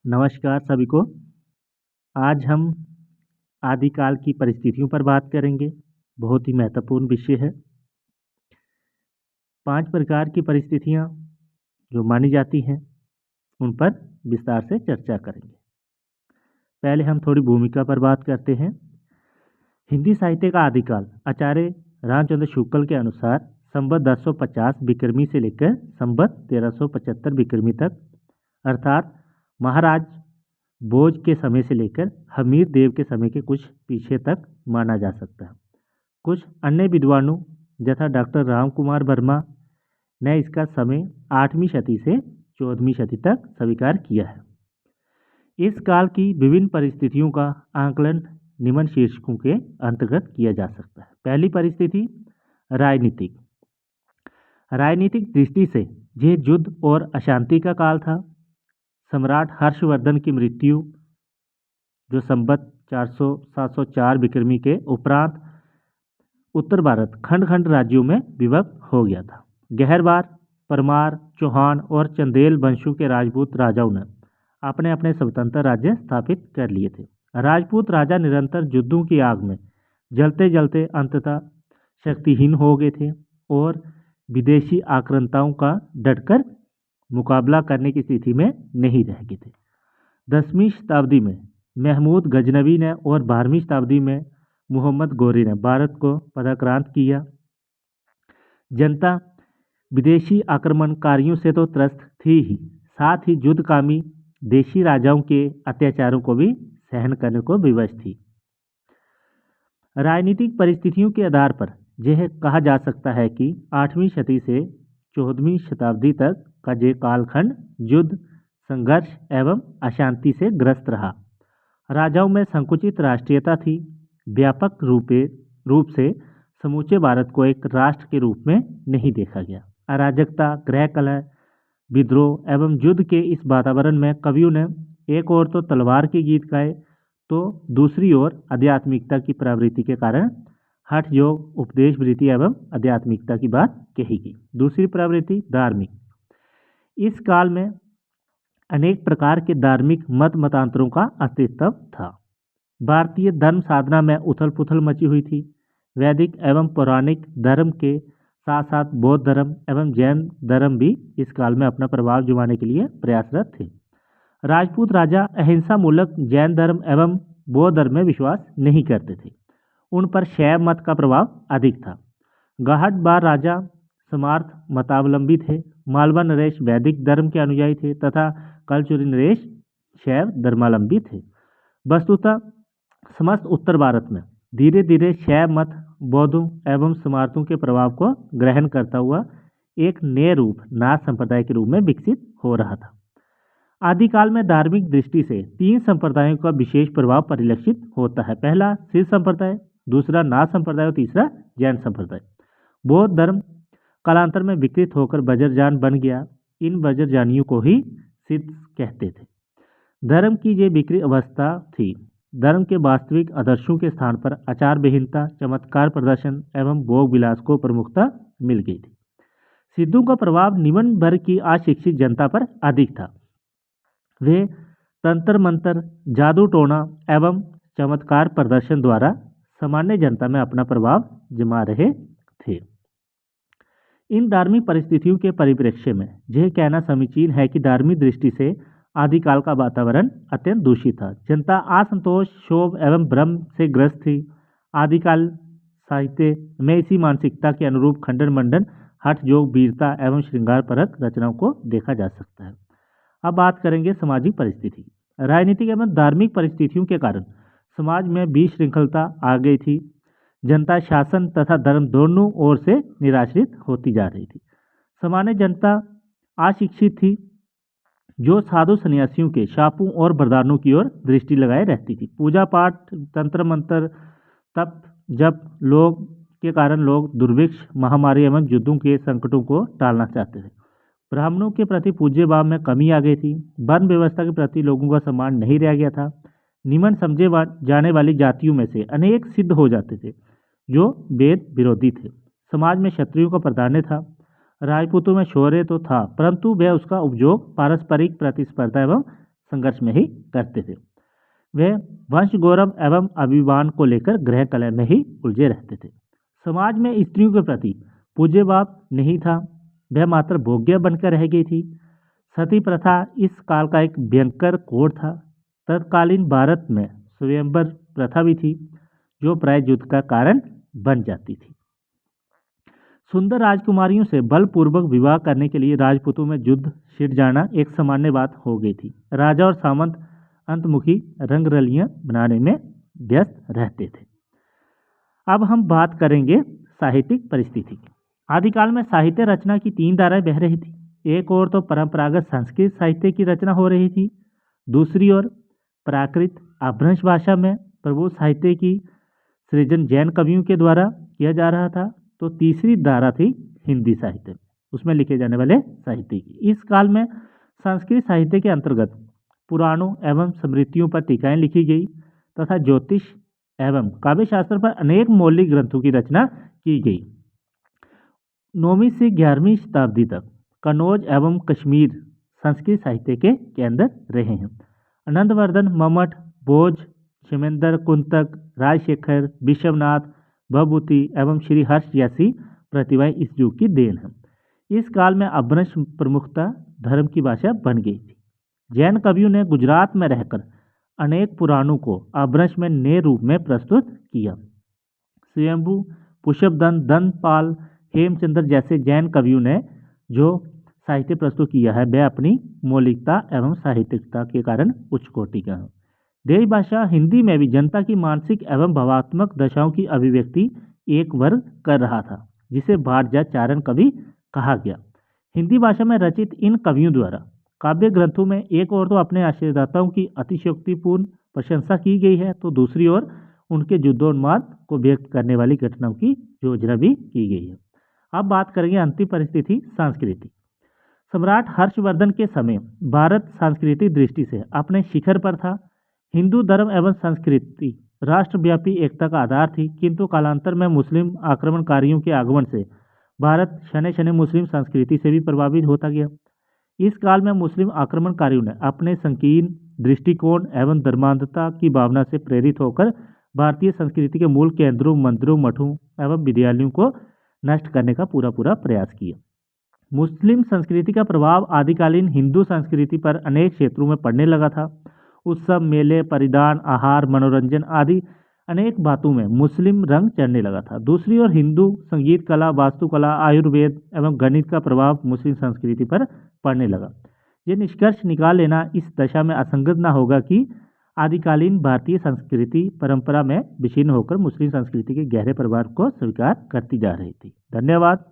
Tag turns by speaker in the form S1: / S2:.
S1: नमस्कार सभी को। आज हम आदिकाल की परिस्थितियों पर बात करेंगे। बहुत ही महत्वपूर्ण विषय है। 5 प्रकार की परिस्थितियाँ जो मानी जाती हैं, उन पर विस्तार से चर्चा करेंगे। पहले हम थोड़ी भूमिका पर बात करते हैं। हिंदी साहित्य का आदिकाल आचार्य रामचंद्र शुक्ल के अनुसार संवत 1050 विक्रमी से लेकर संवत 1375 विक्रमी तक, अर्थात महाराज भोज के समय से लेकर हमीर देव के समय के कुछ पीछे तक माना जा सकता है। कुछ अन्य विद्वानों यथा डॉक्टर राम कुमार वर्मा ने इसका समय 8वीं शती से 14वीं शती तक स्वीकार किया है। इस काल की विभिन्न परिस्थितियों का आकलन निम्न शीर्षकों के अंतर्गत किया जा सकता है। पहली परिस्थिति राजनीतिक। राजनीतिक दृष्टि से यह युद्ध और अशांति का काल था। सम्राट हर्षवर्धन की मृत्यु जो संवत 704 विक्रमी के उपरांत उत्तर भारत खंड खंड राज्यों में विभक्त हो गया था। गहरवार, परमार, चौहान और चंदेल वंशों के राजपूत राजाओं ने अपने अपने स्वतंत्र राज्य स्थापित कर लिए थे। राजपूत राजा निरंतर युद्धों की आग में जलते जलते अंततः शक्तिहीन हो गए थे और विदेशी आक्रांताओं का डटकर मुकाबला करने की स्थिति में नहीं रह गए थे। 10वीं शताब्दी में महमूद गजनवी ने और 12वीं शताब्दी में मोहम्मद गौरी ने भारत को पदाक्रांत किया। जनता विदेशी आक्रमणकारियों से तो त्रस्त थी ही, साथ ही युद्धकामी देशी राजाओं के अत्याचारों को भी सहन करने को विवश थी। राजनीतिक परिस्थितियों के आधार पर यह कहा जा सकता है कि 8वीं शती से 14वीं शताब्दी तक का यह कालखंड युद्ध, संघर्ष एवं अशांति से ग्रस्त रहा। राजाओं में संकुचित राष्ट्रीयता थी। व्यापक रूप से समूचे भारत को एक राष्ट्र के रूप में नहीं देखा गया। अराजकता, गृह कलह, विद्रोह एवं युद्ध के इस वातावरण में कवियों ने एक ओर तो तलवार के गीत गाए, तो दूसरी ओर आध्यात्मिकता की प्रवृत्ति के कारण हठ योग, उपदेश वृत्ति एवं आध्यात्मिकता की बात कही गई। दूसरी प्रवृत्ति धार्मिक। इस काल में अनेक प्रकार के धार्मिक मत मतांतरों का अस्तित्व था। भारतीय धर्म साधना में उथल पुथल मची हुई थी। वैदिक एवं पौराणिक धर्म के साथ साथ बौद्ध धर्म एवं जैन धर्म भी इस काल में अपना प्रभाव जमाने के लिए प्रयासरत थे। राजपूत राजा अहिंसा मूलक जैन धर्म एवं बौद्ध धर्म में विश्वास नहीं करते थे। उन पर शैव मत का प्रभाव अधिक था। गाहट बार राजा समार्थ मतावलंबी थे। मालवा नरेश वैदिक धर्म के अनुयायी थे तथा कलचुरी नरेश शैव धर्मावलंबी थे। वस्तुतः समस्त उत्तर भारत में धीरे धीरे शैव मत बौद्धों एवं समार्थों के प्रभाव को ग्रहण करता हुआ एक नए रूप नाथ संप्रदाय के रूप में विकसित हो रहा था। आदिकाल में धार्मिक दृष्टि से 3 संप्रदायों का विशेष प्रभाव परिलक्षित होता है। पहला सिद्ध संप्रदाय, दूसरा नाथ संप्रदाय और तीसरा जैन संप्रदाय। बौद्ध धर्म कालांतर में विकृत होकर बजरजान बन गया। इन बजरजानियों को ही सिद्ध कहते थे। धर्म की ये विकृत अवस्था थी। धर्म के वास्तविक आदर्शों के स्थान पर आचार विहीनता, चमत्कार प्रदर्शन एवं भोग विलास को प्रमुखता मिल गई थी। सिद्धों का प्रभाव निम्न वर्ग की अशिक्षित जनता पर अधिक था। वे तंत्र मंत्र, जादू टोना एवं चमत्कार प्रदर्शन द्वारा सामान्य जनता में अपना प्रभाव जमा रहे थे। इन धार्मिक परिस्थितियों के परिप्रेक्ष्य में यह कहना समीचीन है कि धार्मिक दृष्टि से आदिकाल का वातावरण अत्यंत दूषित था। जनता असंतोष, क्षोभ एवं भ्रम से ग्रस्त थी। आदिकाल साहित्य में इसी मानसिकता के अनुरूप खंडन मंडन, हठ योग, वीरता एवं श्रृंगार परक रचनाओं को देखा जा सकता है। अब बात करेंगे सामाजिक परिस्थिति। राजनीतिक एवं धार्मिक परिस्थितियों के कारण समाज में विशृंखलता आ गई थी। जनता शासन तथा धर्म दोनों ओर से निराश्रित होती जा रही थी। सामान्य जनता अशिक्षित थी, जो साधु सन्यासियों के शापों और वरदानों की ओर दृष्टि लगाए रहती थी। पूजा पाठ, तंत्र मंत्र, तप जप लोग के कारण लोग दुर्भिक्ष, महामारी एवं युद्धों के संकटों को टालना चाहते थे। ब्राह्मणों के प्रति पूज्य भाव में कमी आ गई थी। वर्ण व्यवस्था के प्रति लोगों का सम्मान नहीं रह गया था। निम्न समझे जाने वाली जातियों में से अनेक सिद्ध हो जाते थे जो वेद विरोधी थे। समाज में क्षत्रियों का प्राधान्य था। राजपूतों में शौर्य तो था, परंतु वह उसका उपयोग पारस्परिक प्रतिस्पर्धा एवं संघर्ष में ही करते थे। वे वंश गौरव एवं अभिमान को लेकर गृह कलह में ही उलझे रहते थे। समाज में स्त्रियों के प्रति पूज्य भाव नहीं था, वह मात्र भोग्य बनकर रह गई थी। सती प्रथा इस काल का एक भयंकर कोड था। तत्कालीन भारत में स्वयंवर प्रथा भी थी, जो प्राय युद्ध का कारण बन जाती थी। सुंदर राजकुमारियों से बलपूर्वक विवाह करने के लिए राजपूतों में युद्ध छिड़ जाना एक सामान्य बात हो गई थी। राजा और सामंत अंतमुखी रंगरलियां बनाने में व्यस्त रहते थे। अब हम बात करेंगे साहित्यिक परिस्थिति की। आदिकाल में साहित्य रचना की तीन धाराएं बह रही थी। एक ओर तो परंपरागत संस्कृत साहित्य की रचना हो रही थी, दूसरी ओर प्राकृत अपभ्रंश भाषा में प्रबोध साहित्य की सृजन जैन कवियों के द्वारा किया जा रहा था, तो तीसरी धारा थी हिंदी साहित्य, उसमें लिखे जाने वाले साहित्य की। इस काल में संस्कृत साहित्य के अंतर्गत पुराणों एवं स्मृतियों पर टीकाएं लिखी गई तथा ज्योतिष एवं काव्य शास्त्र पर अनेक मौलिक ग्रंथों की रचना की गई। 9वीं से 11वीं शताब्दी तक कन्नौज एवं कश्मीर संस्कृत साहित्य के केंद्र रहे हैं। आनंदवर्धन, मम्मट, भोज, क्षेमेंद्र, कुंतक, राजशेखर, विश्वनाथ, भवभूति एवं श्री हर्ष जैसी प्रतिभाएं इस युग की देन हैं। इस काल में अपभ्रंश प्रमुखता धर्म की भाषा बन गई थी। जैन कवियों ने गुजरात में रहकर अनेक पुराणों को अपभ्रंश में नए रूप में प्रस्तुत किया। स्वयंभू, पुष्पदंत, दंतपाल, हेमचंद्र जैसे जैन कवियों ने जो साहित्य प्रस्तुत किया है वह अपनी मौलिकता एवं साहित्यिकता के कारण उच्च कोटि का है। देश भाषा हिंदी में भी जनता की मानसिक एवं भावात्मक दशाओं की अभिव्यक्ति एक वर्ग कर रहा था, जिसे भाटजाचारण कवि कहा गया। हिंदी भाषा में रचित इन कवियों द्वारा काव्य ग्रंथों में एक ओर तो अपने आश्रयदाताओं की अतिशयोक्तिपूर्ण प्रशंसा की गई है, तो दूसरी ओर उनके युद्धोन्माद को व्यक्त करने वाली घटनाओं की योजना भी की गई है। अब बात करेंगे अंतिम परिस्थिति सांस्कृतिक। सम्राट हर्षवर्धन के समय भारत सांस्कृतिक दृष्टि से अपने शिखर पर था। हिंदू धर्म एवं संस्कृति राष्ट्रव्यापी एकता का आधार थी, किंतु कालांतर में मुस्लिम आक्रमणकारियों के आगमन से भारत क्षणे क्षणे मुस्लिम संस्कृति से भी प्रभावित होता गया। इस काल में मुस्लिम आक्रमणकारियों ने अपने संकीर्ण दृष्टिकोण एवं धर्मांधता की भावना से प्रेरित होकर भारतीय संस्कृति के मूल केंद्रों, मंदिरों, मठों एवं विद्यालयों को नष्ट करने का पूरा प्रयास किया। मुस्लिम संस्कृति का प्रभाव आदिकालीन हिंदू संस्कृति पर अनेक क्षेत्रों में पड़ने लगा था। उत्सव, मेले, परिधान, आहार, मनोरंजन आदि अनेक बातों में मुस्लिम रंग चढ़ने लगा था। दूसरी ओर हिंदू संगीत कला, वास्तुकला, आयुर्वेद एवं गणित का प्रभाव मुस्लिम संस्कृति पर पड़ने लगा। ये निष्कर्ष निकाल लेना इस दशा में असंगत न होगा कि आदिकालीन भारतीय संस्कृति परंपरा में विच्छिन्न होकर मुस्लिम संस्कृति के गहरे प्रभाव को स्वीकार करती जा रही थी। धन्यवाद।